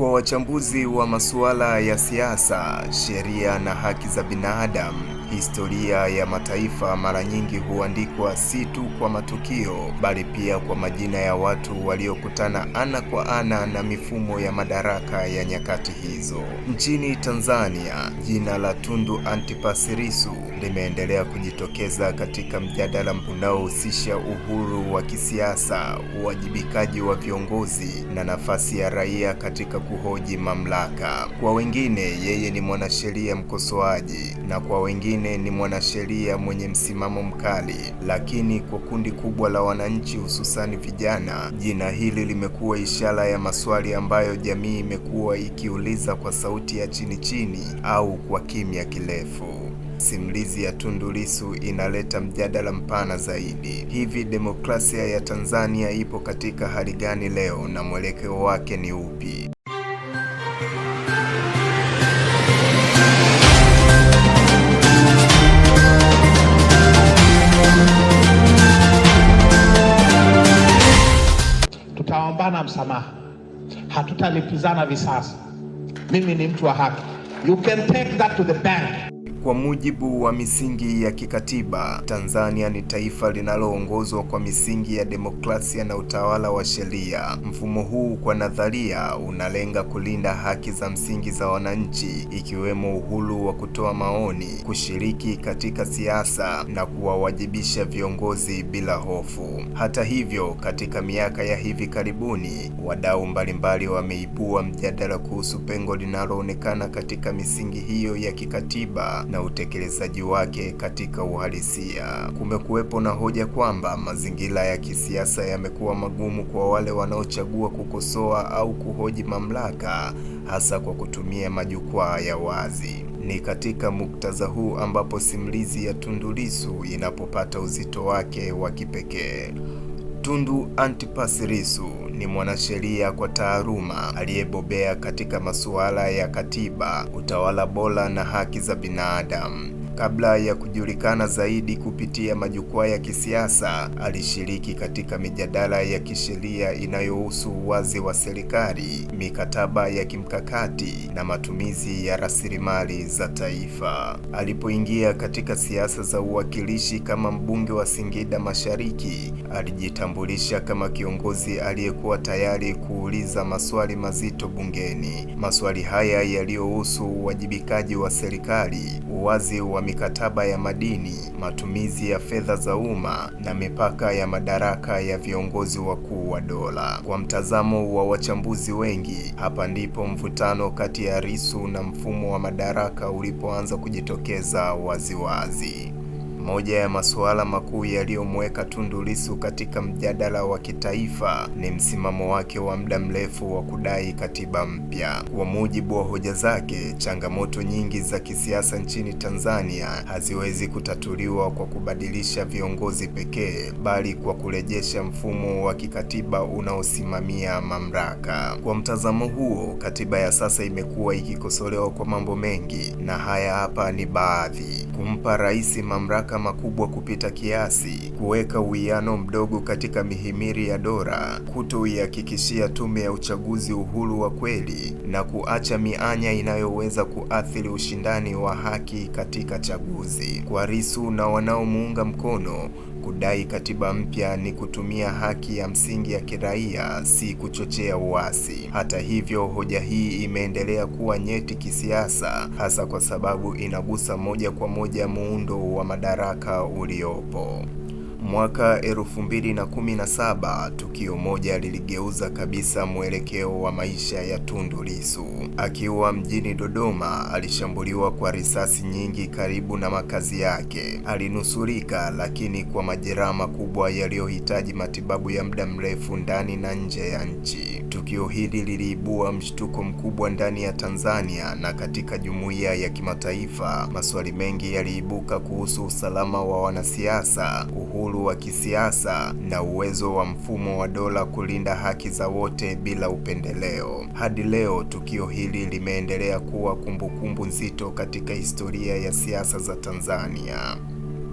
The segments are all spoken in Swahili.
Kwa wachambuzi wa masuala ya siasa, sheria na haki za binadamu, historia ya mataifa mara nyingi huandikwa si tu kwa matukio, bali pia kwa majina ya watu waliokutana ana kwa ana na mifumo ya madaraka ya nyakati hizo. Nchini Tanzania, jina la Tundu Antipas Lissu limeendelea kujitokeza katika mjadala unaohusisha uhuru wa kisiasa, uwajibikaji wa viongozi na nafasi ya raia katika kuhoji mamlaka. Kwa wengine, yeye ni mwanasheria mkosoaji, na kwa wengine ni mwanasheria mwenye msimamo mkali. Lakini kwa kundi kubwa la wananchi, hususani vijana, jina hili limekuwa ishara ya maswali ambayo jamii imekuwa ikiuliza kwa sauti ya chini chini au kwa kimya kirefu. Simulizi ya Tundu Lissu inaleta mjadala mpana zaidi. Hivi demokrasia ya Tanzania ipo katika hali gani leo na mwelekeo wake ni upi? Tutaombana msamaha, hatutalipizana visasi. Mimi ni mtu wa haki. You can take that to the bank. Kwa mujibu wa misingi ya kikatiba, Tanzania ni taifa linaloongozwa kwa misingi ya demokrasia na utawala wa sheria. Mfumo huu kwa nadharia unalenga kulinda haki za msingi za wananchi, ikiwemo uhuru wa kutoa maoni, kushiriki katika siasa na kuwawajibisha viongozi bila hofu. Hata hivyo, katika miaka ya hivi karibuni, wadau mbalimbali wameibua mjadala kuhusu pengo linaloonekana katika misingi hiyo ya kikatiba na utekelezaji wake katika uhalisia. Kumekuwepo na hoja kwamba mazingira ya kisiasa yamekuwa magumu kwa wale wanaochagua kukosoa au kuhoji mamlaka, hasa kwa kutumia majukwaa ya wazi. Ni katika muktadha huu ambapo simulizi ya Tundu Lissu inapopata uzito wake wa kipekee. Tundu Antipas Lissu ni mwanasheria kwa taaluma aliyebobea katika masuala ya katiba, utawala bora na haki za binadamu. Kabla ya kujulikana zaidi kupitia majukwaa ya kisiasa, alishiriki katika mijadala ya kisheria inayohusu uwazi wa serikali, mikataba ya kimkakati na matumizi ya rasilimali za taifa. Alipoingia katika siasa za uwakilishi kama mbunge wa Singida Mashariki, alijitambulisha kama kiongozi aliyekuwa tayari kuuliza maswali mazito bungeni. Maswali haya yaliyohusu uwajibikaji wa serikali, uwazi wa mikataba ya madini, matumizi ya fedha za umma na mipaka ya madaraka ya viongozi wakuu wa dola. Kwa mtazamo wa wachambuzi wengi, hapa ndipo mvutano kati ya Lissu na mfumo wa madaraka ulipoanza kujitokeza waziwazi. Moja ya masuala makuu yaliyomweka Tundu Lissu katika mjadala wa kitaifa ni msimamo wake wa muda mrefu wa kudai katiba mpya. Kwa mujibu wa hoja zake, changamoto nyingi za kisiasa nchini Tanzania haziwezi kutatuliwa kwa kubadilisha viongozi pekee, bali kwa kurejesha mfumo wa kikatiba unaosimamia mamlaka. Kwa mtazamo huo, katiba ya sasa imekuwa ikikosolewa kwa mambo mengi, na haya hapa ni baadhi: kumpa rais mamlaka makubwa kupita kiasi, kuweka uwiano mdogo katika mihimili ya dola, kutoihakikishia tume ya uchaguzi uhuru wa kweli, na kuacha mianya inayoweza kuathiri ushindani wa haki katika chaguzi. Kwa Lissu na wanaomuunga mkono, kudai katiba mpya ni kutumia haki ya msingi ya kiraia, si kuchochea uasi. Hata hivyo, hoja hii imeendelea kuwa nyeti kisiasa, hasa kwa sababu inagusa moja kwa moja muundo wa madaraka uliopo. Mwaka 2017, tukio moja liligeuza kabisa mwelekeo wa maisha ya Tundu Lissu. Akiwa mjini Dodoma, alishambuliwa kwa risasi nyingi karibu na makazi yake. Alinusurika, lakini kwa majeraha makubwa yaliyohitaji matibabu ya muda mrefu ndani na nje ya nchi. Tukio hili liliibua mshtuko mkubwa ndani ya Tanzania na katika jumuiya ya kimataifa. Maswali mengi yaliibuka kuhusu usalama wa wanasiasa, uhuru wa kisiasa na uwezo wa mfumo wa dola kulinda haki za wote bila upendeleo. Hadi leo, tukio hili limeendelea kuwa kumbukumbu nzito katika historia ya siasa za Tanzania.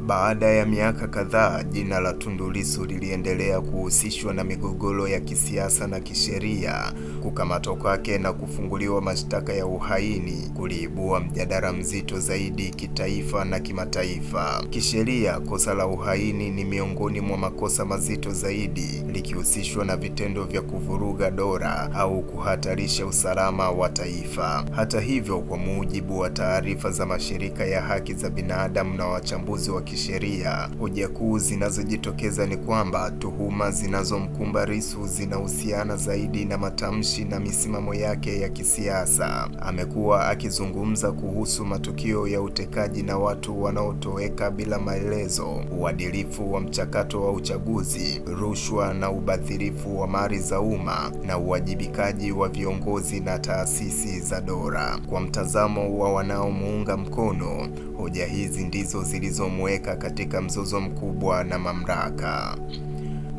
Baada ya miaka kadhaa, jina la Tundu Lissu liliendelea kuhusishwa na migogoro ya kisiasa na kisheria. Kukamatwa kwake na kufunguliwa mashtaka ya uhaini kuliibua mjadala mzito zaidi kitaifa na kimataifa. Kisheria, kosa la uhaini ni miongoni mwa makosa mazito zaidi, likihusishwa na vitendo vya kuvuruga dola au kuhatarisha usalama wa taifa. Hata hivyo, kwa mujibu wa taarifa za mashirika ya haki za binadamu na wachambuzi wa kisheria, hoja kuu zinazojitokeza ni kwamba tuhuma zinazomkumba Lissu zinahusiana zaidi na matamshi na misimamo yake ya kisiasa. Amekuwa akizungumza kuhusu matukio ya utekaji na watu wanaotoweka bila maelezo, uadilifu wa mchakato wa uchaguzi, rushwa na ubadhirifu wa mali za umma, na uwajibikaji wa viongozi na taasisi za dola. Kwa mtazamo wa wanaomuunga mkono, hoja hizi ndizo zilizomweka katika mzozo mkubwa na mamlaka.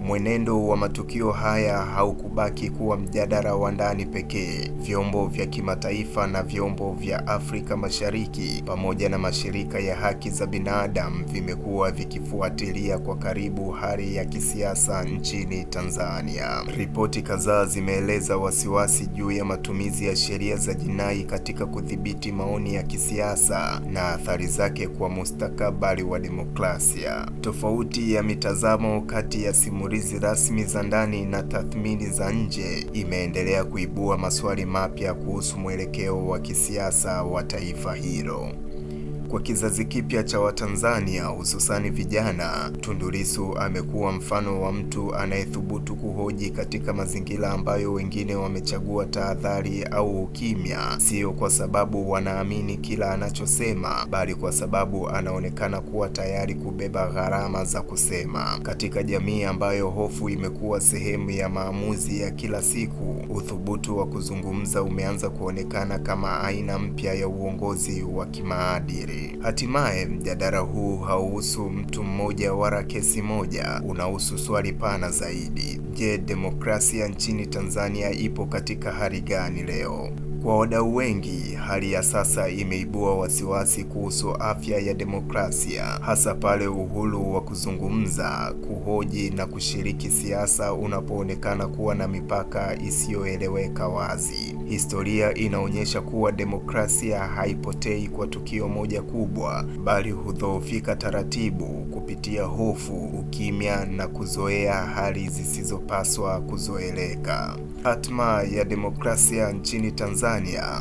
Mwenendo wa matukio haya haukubaki kuwa mjadala wa ndani pekee. Vyombo vya kimataifa na vyombo vya Afrika Mashariki pamoja na mashirika ya haki za binadamu vimekuwa vikifuatilia kwa karibu hali ya kisiasa nchini Tanzania. Ripoti kadhaa zimeeleza wasiwasi juu ya matumizi ya sheria za jinai katika kudhibiti maoni ya kisiasa na athari zake kwa mustakabali wa demokrasia. Tofauti ya mitazamo kati ya simulizi rasmi za ndani na tathmini za nje imeendelea kuibua maswali mapya kuhusu mwelekeo wa kisiasa wa taifa hilo. Kwa kizazi kipya cha Watanzania, hususani vijana, Tundu Lissu amekuwa mfano wa mtu anayethubutu kuhoji katika mazingira ambayo wengine wamechagua tahadhari au ukimya, sio kwa sababu wanaamini kila anachosema, bali kwa sababu anaonekana kuwa tayari kubeba gharama za kusema. Katika jamii ambayo hofu imekuwa sehemu ya maamuzi ya kila siku, uthubutu wa kuzungumza umeanza kuonekana kama aina mpya ya uongozi wa kimaadili. Hatimaye, mjadala huu hauhusu mtu mmoja wala kesi moja, unahusu swali pana zaidi. Je, demokrasia nchini Tanzania ipo katika hali gani leo? Kwa wadau wengi, hali ya sasa imeibua wasiwasi kuhusu afya ya demokrasia, hasa pale uhuru wa kuzungumza, kuhoji na kushiriki siasa unapoonekana kuwa na mipaka isiyoeleweka wazi. Historia inaonyesha kuwa demokrasia haipotei kwa tukio moja kubwa, bali hudhoofika taratibu kupitia hofu, ukimya na kuzoea hali zisizopaswa kuzoeleka. Hatma ya demokrasia nchini Tanzania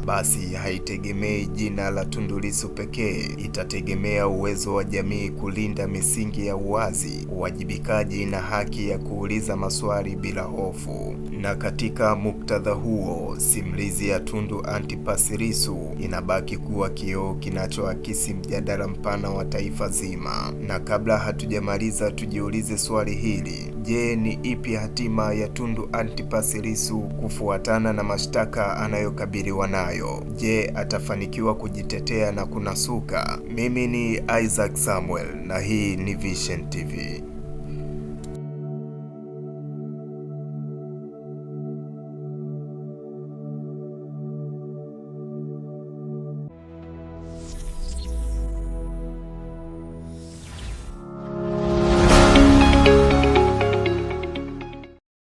basi haitegemei jina la Tundu Lissu pekee, itategemea uwezo wa jamii kulinda misingi ya uwazi, uwajibikaji na haki ya kuuliza maswali bila hofu. Na katika muktadha huo, simulizi ya Tundu Antipas Lissu inabaki kuwa kioo kinachoakisi mjadala mpana wa taifa zima. Na kabla hatujamaliza, tujiulize swali hili: je, ni ipi hatima ya Tundu Antipas Lissu kufuatana na mashtaka anayokabiliwa nayo? Je, atafanikiwa kujitetea na kunasuka? Mimi ni Isaac Samuel na hii ni Vision TV.